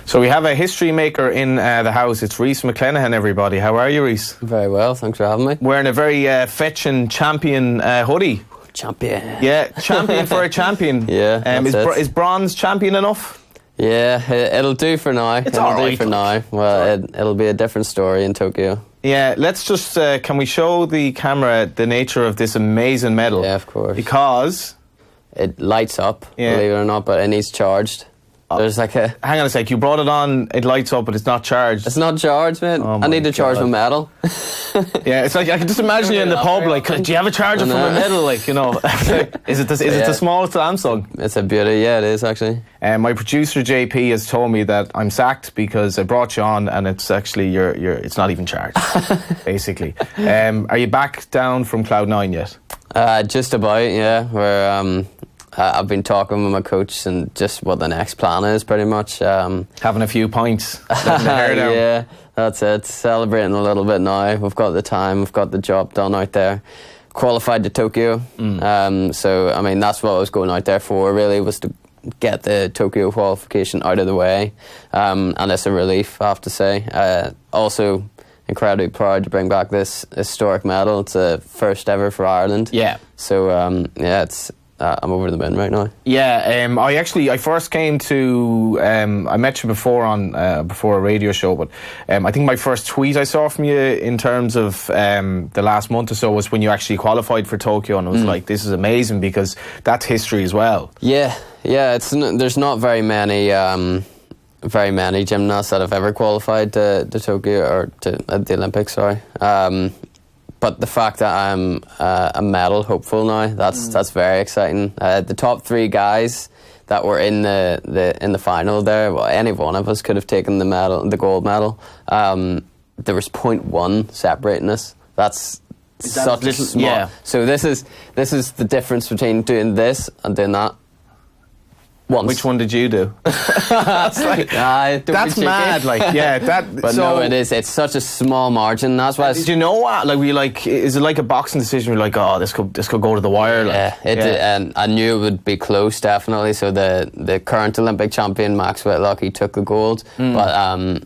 So we have a history maker in the house. It's Rhys McClenaghan, everybody. How are you, Rhys? Very well, thanks for having me. Wearing a very fetching champion hoodie. Champion. Yeah, champion for a champion. Yeah, is bronze champion enough? Yeah, it'll do for now. It'll do for now. Well, it'll be a different story in Tokyo. Yeah, let's just, can we show the camera the nature of this amazing medal? Yeah, of course. Because it lights up, believe it or not, but it needs charged. There's like a... Hang on a sec, you brought it on, it lights up, but it's not charged. It's not charged, man. I need to charge my medal. Yeah, it's like, I can just imagine you in the pub, like, do you have a charger for my medal? Like, you know, is it the small Samsung? It's a beauty, yeah, it is actually. My producer JP has told me that I'm sacked because I brought you on and it's actually, it's not even charged, basically. Are you back down from Cloud9 yet? Just about, yeah. Where I've been talking with my coach and just what the next plan is, pretty much. Having a few pints, letting the hair down. Yeah, that's it. Celebrating a little bit now. We've got the time, we've got the job done out there. Qualified to Tokyo. So, I mean, that's what I was going out there for, really, was to get the Tokyo qualification out of the way. And it's a relief, I have to say. Also, incredibly proud to bring back this historic medal. It's the first ever for Ireland. Yeah. So, yeah, it's... I'm over the moon right now. Yeah, I first came to, I met you before before a radio show, but I think my first tweet I saw from you in terms of the last month or so was when you actually qualified for Tokyo, and it was like, this is amazing because that's history as well. Yeah, there's not very many gymnasts that have ever qualified to Tokyo, or to the Olympics, sorry. But the fact that I'm a medal hopeful now, that's very exciting. The top three guys that were in the final there, well, any one of us could have taken the gold medal. There was 0.1 separating us. That's such a small. Yeah. So this is the difference between doing this and doing that. Once. Which one did you do? That's mad. Like, yeah, But so, no, it is. It's such a small margin. That's why. Did you know what? Like, is it like a boxing decision? We're like, oh, this could go to the wire. Like, and I knew it would be close, definitely. So the current Olympic champion Max Whitlock, he took the gold, but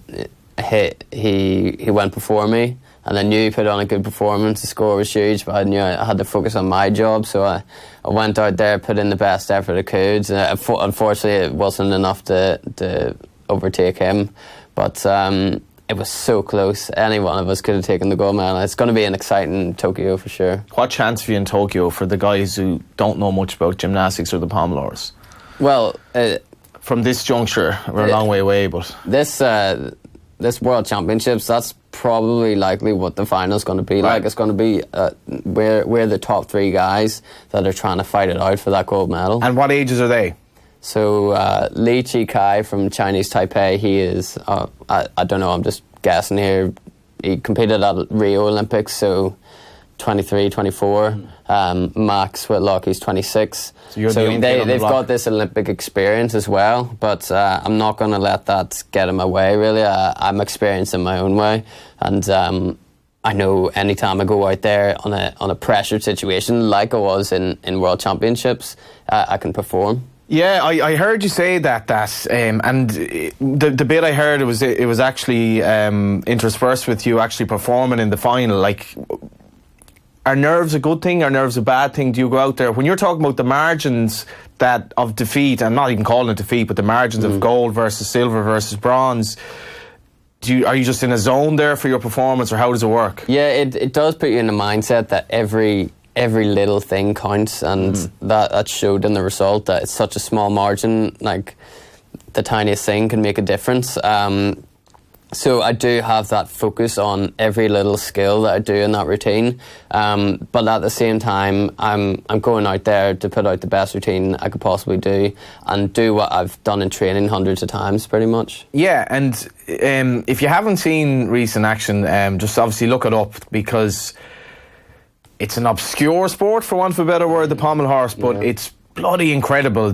he went before me. And I knew he put on a good performance. The score was huge, but I knew I had to focus on my job. So I went out there, put in the best effort I could. Unfortunately, it wasn't enough to overtake him. But it was so close. Any one of us could have taken the gold medal. It's going to be an exciting Tokyo for sure. What chance have you in Tokyo for the guys who don't know much about gymnastics or the pommel? Well, from this juncture, we're a long way away, but this World Championships, that's probably likely what the final's going to be like. It's going to be we're the top three guys that are trying to fight it out for that gold medal. And what ages are they? So Li Chi from Chinese Taipei, he is, I don't know, I'm just guessing here, he competed at Rio Olympics, so 23, 24. Max Whitlock, he's 26. So they've got this Olympic experience as well, but I'm not going to let that get in my way, really. I'm experienced in my own way, and I know any time I go out there on a pressure situation like I was in World Championships, I can perform. Yeah, I heard you say that, and the bit I heard, it was actually interspersed with you actually performing in the final. Like, are nerves a good thing? Are nerves a bad thing? Do you go out there when you're talking about the margins of defeat? I'm not even calling it defeat, but the margins of gold versus silver versus bronze. Are you just in a zone there for your performance, or how does it work? Yeah, it does put you in the mindset that every little thing counts, and that showed in the result that it's such a small margin. Like, the tiniest thing can make a difference. So I do have that focus on every little skill that I do in that routine, but at the same time, I'm going out there to put out the best routine I could possibly do, and do what I've done in training hundreds of times, pretty much. Yeah, and if you haven't seen Rhys in action, just obviously look it up, because it's an obscure sport, for want of a better word, the pommel horse, but it's bloody incredible.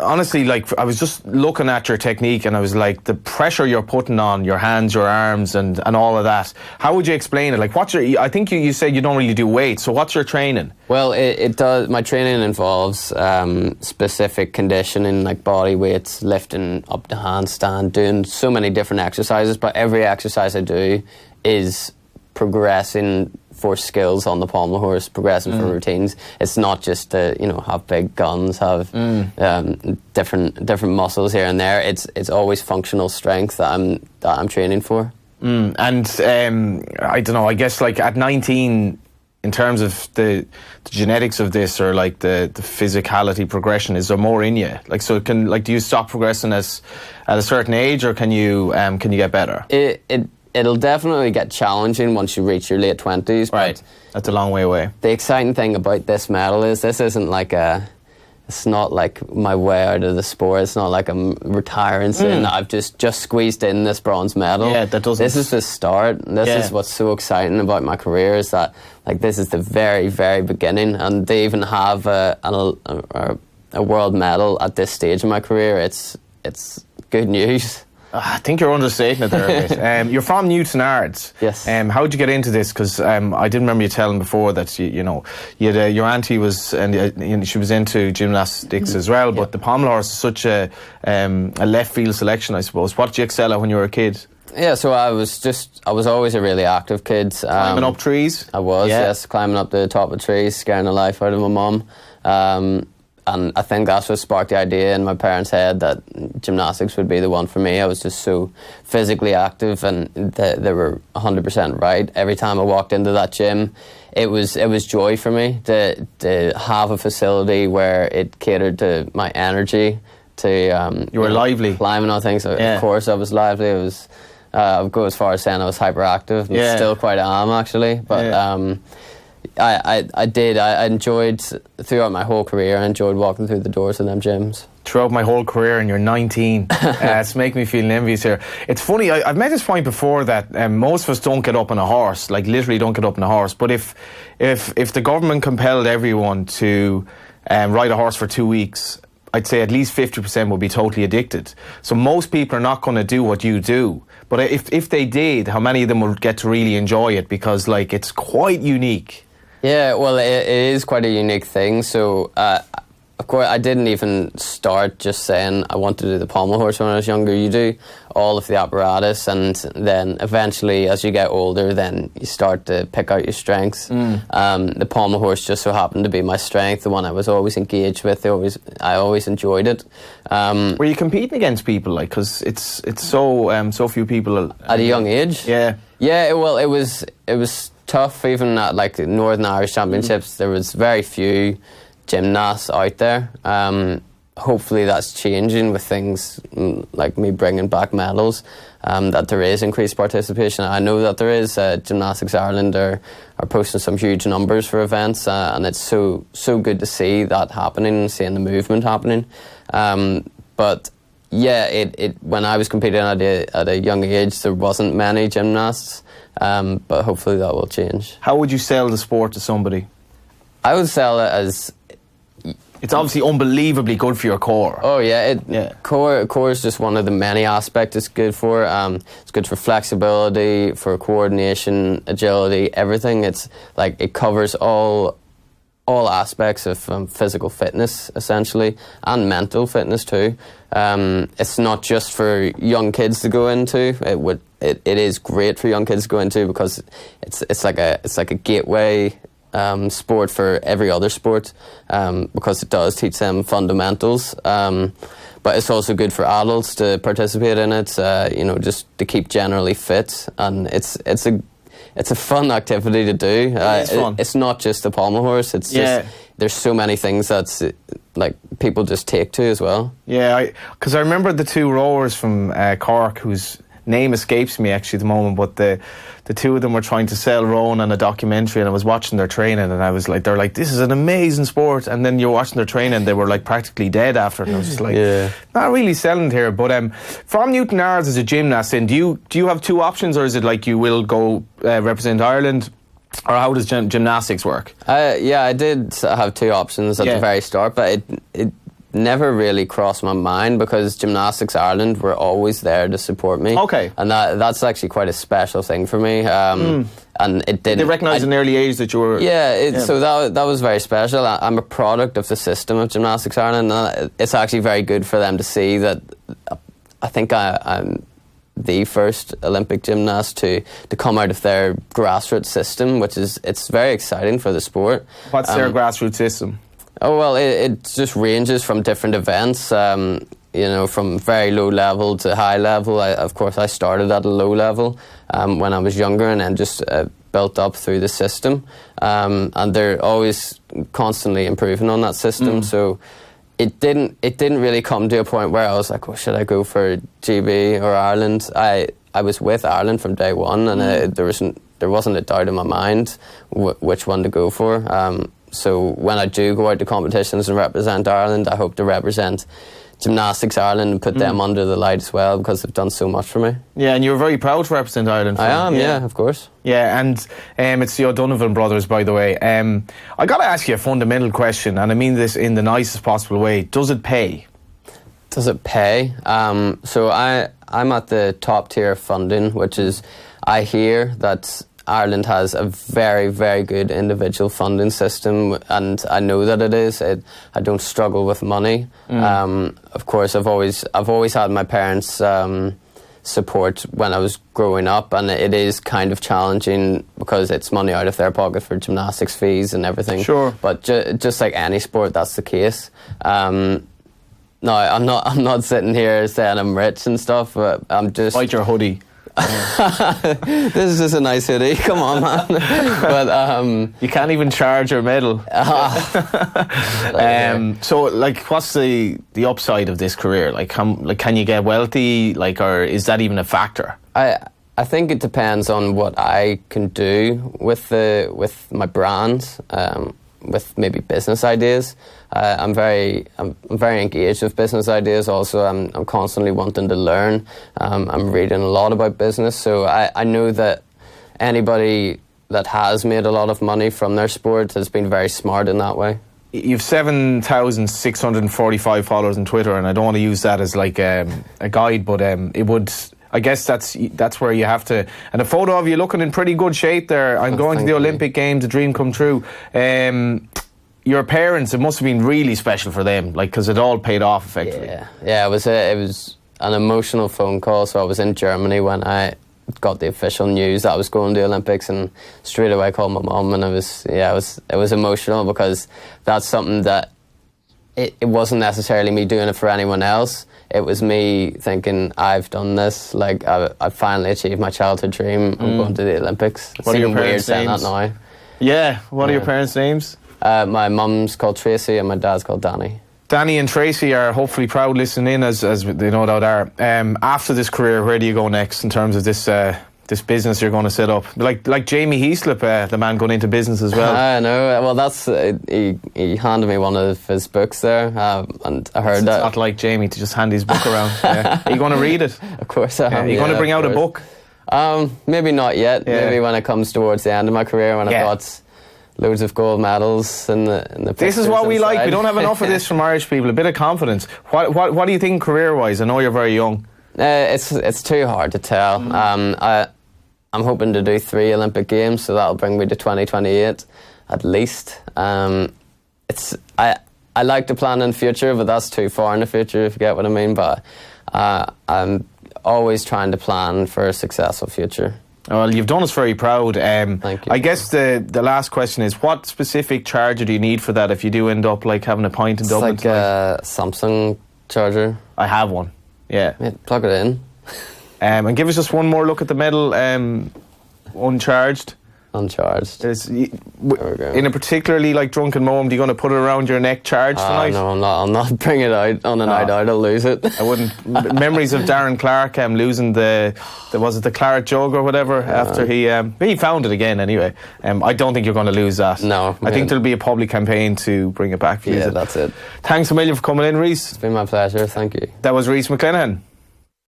honestly, like, I was just looking at your technique and I was like, the pressure you're putting on your hands, your arms and all of that, how would you explain it? Like, I think you said you don't really do weight, so what's your training? Well, it does. My training involves specific conditioning, like body weights, lifting up the handstand, doing so many different exercises, but every exercise I do is progressing for skills on the pommel horse, progressing for routines. It's not just to, have big guns, have different muscles here and there. It's always functional strength that I'm training for. And I don't know, I guess like at 19, in terms of the genetics of this, or like the physicality progression, is there more in you? Like, so do you stop progressing at a certain age, or can you get better? It'll definitely get challenging once you reach your late 20s. Right, that's a long way away. The exciting thing about this medal is this isn't like it's not like my way out of the sport. It's not like I'm retiring soon. I've just squeezed in this bronze medal. Yeah, that doesn't... This is the start. This is what's so exciting about my career, is that like this is the very, very beginning, and they even have a world medal at this stage of my career. It's good news. I think you're understating it there a bit. You're from Newton Ards. Yes. How did you get into this? Because I did remember you telling before that you had, your auntie was, and she was into gymnastics as well. But the pommel horse is such a left field selection, I suppose. What did you excel at when you were a kid? Yeah, so I was always a really active kid. Climbing up trees? I was, yes, climbing up the top of trees, scaring the life out of my mum. And I think that's what sparked the idea in my parents' head that gymnastics would be the one for me. I was just so physically active, and they were 100% right. Every time I walked into that gym, it was joy for me to have a facility where it catered to my energy. You were lively. Climbing on things. Of course, I was lively. I would go as far as saying I was hyperactive. I still quite am, actually. But I enjoyed, throughout my whole career, I enjoyed walking through the doors of them gyms. Throughout my whole career, and you're 19. It's making me feel envious here. It's funny, I've made this point before that most of us don't get up on a horse, like literally don't get up on a horse. But if the government compelled everyone to ride a horse for 2 weeks, I'd say at least 50% would be totally addicted. So most people are not going to do what you do. But if they did, how many of them would get to really enjoy it? Because like it's quite unique. Yeah, well, it is quite a unique thing. So, of course, I didn't even start just saying I want to do the pommel horse when I was younger. You do all of the apparatus, and then eventually, as you get older, then you start to pick out your strengths. The pommel horse just so happened to be my strength, the one I was always engaged with. I always enjoyed it. Were you competing against people, like, because it's so few people at a young age? Yeah. Yeah. Well, it was tough. Even at like the Northern Irish Championships, there was very few gymnasts out there. Hopefully that's changing with things like me bringing back medals, that there is increased participation. I know that there is. Gymnastics Ireland are posting some huge numbers for events, and it's so good to see that happening and seeing the movement happening. But yeah, it when I was competing at a young age, there wasn't many gymnasts, but hopefully that will change. How would you sell the sport to somebody? I would sell it as... It's obviously unbelievably good for your core. Oh yeah, core is just one of the many aspects it's good for. It's good for flexibility, for coordination, agility, everything. It's like it covers all aspects of physical fitness essentially, and mental fitness too. It's not just for young kids to go into. It is great for young kids to go into because it's like a gateway sport for every other sport, because it does teach them fundamentals. But it's also good for adults to participate in it. Just to keep generally fit, and it's a fun activity to do. It's fun. It's not just the pommel horse. It's just there's so many things that's like people just take to as well. Yeah, because I remember the two rowers from Cork whose name escapes me actually at the moment, but the two of them were trying to sell rowing on a documentary, and I was watching their training, and I was like, they're like, this is an amazing sport, and then you're watching their training and they were like practically dead after it, and I was just like, not really selling it here. But from Newton Ards as a gymnast, then do you have two options, or is it like you will go represent Ireland, or how does gymnastics work? I did have two options at the very start, but never really crossed my mind because Gymnastics Ireland were always there to support me. Okay. And that's actually quite a special thing for me. And it didn't... They recognised in the early age that you were... Yeah, so that was very special. I'm a product of the system of Gymnastics Ireland, and it's actually very good for them to see that I think I'm the first Olympic gymnast to come out of their grassroots system, which is, it's very exciting for the sport. What's their grassroots system? Oh, well, it just ranges from different events, you know, from very low level to high level. Of course, I started at a low level when I was younger, and then just built up through the system. And they're always constantly improving on that system. So it didn't really come to a point where I was like, oh, should I go for GB or Ireland? I was with Ireland from day one, and there wasn't a doubt in my mind which one to go for. So when I do go out to competitions and represent Ireland, I hope to represent Gymnastics Ireland and put them under the light as well, because they've done so much for me. Yeah, and you're very proud to represent Ireland. I am, yeah, of course. Yeah, and it's the O'Donovan brothers, by the way. I got to ask you a fundamental question, and I mean this in the nicest possible way. Does it pay? Does it pay? So I'm at the top tier of funding, which is, I hear that Ireland has a very, very good individual funding system, and I know that it is. I don't struggle with money. Of course, I've always had my parents' support when I was growing up, and it is kind of challenging because it's money out of their pocket for gymnastics fees and everything. Sure. But just like any sport, that's the case. No, I'm not sitting here saying I'm rich and stuff, but I'm just... Bite your hoodie. This is just a nice hoodie. Come on, man. But you can't even charge your medal. So, like, what's the upside of this career? Like, can you get wealthy? Like, or is that even a factor? I think it depends on what I can do with my brand. With maybe business ideas. I'm very engaged with business ideas. Also, I'm constantly wanting to learn. I'm reading a lot about business, so I know that anybody that has made a lot of money from their sport has been very smart in that way. You've 7,645 followers on Twitter, and I don't want to use that as like a guide, but it would... I guess that's where you have to... And a photo of you looking in pretty good shape there. I'm going to the Olympic Games, a dream come true. Your parents, it must have been really special for them, like, because it all paid off effectively. Yeah. It was an emotional phone call. So I was in Germany when I got the official news that I was going to the Olympics, and straight away I called my mum, and it was emotional, because that's something that it wasn't necessarily me doing it for anyone else. It was me thinking, I've done this. Like, I've finally achieved my childhood dream. I'm going to the Olympics. What are your parents' names? Saying that now. Yeah, what are your parents' names? My mum's called Tracy and my dad's called Danny. Danny and Tracy are hopefully proud listening in, as they no doubt are. After this career, where do you go next in terms of this business you're going to set up? Like Jamie Heaslip, the man going into business as well. I know. Well, that's he handed me one of his books there, and I heard that. It's not like Jamie to just hand his book around. Are you going to read it? Of course I am. Are you going to bring out a book? Maybe not yet. Yeah. Maybe when it comes towards the end of my career, when I've got loads of gold medals in the This is what we like. We don't have enough of this from Irish people. A bit of confidence. What do you think career-wise? I know you're very young. It's too hard to tell. I'm hoping to do 3 Olympic Games, so that'll bring me to 2028 at least. I like to plan in the future, but that's too far in the future, if you get what I mean. But I'm always trying to plan for a successful future. Well, you've done us very proud. Thank you. I guess the last question is, what specific charger do you need for that if you do end up like having a pint in Dublin? It's like a Samsung charger. I have one. Yeah. Plug it in. And give us just one more look at the medal, uncharged. Uncharged. In a particularly like drunken moment, are you going to put it around your neck charged tonight? No, I'm not bringing it out on a night out. I'll lose it. I wouldn't. Memories of Darren Clark losing the claret jug or whatever after he found it again anyway. I don't think you're going to lose that. No. I think there'll be a public campaign to bring it back for you. Yeah, that's it. Thanks a million for coming in, Rhys. It's been my pleasure. Thank you. That was Rhys McClenaghan.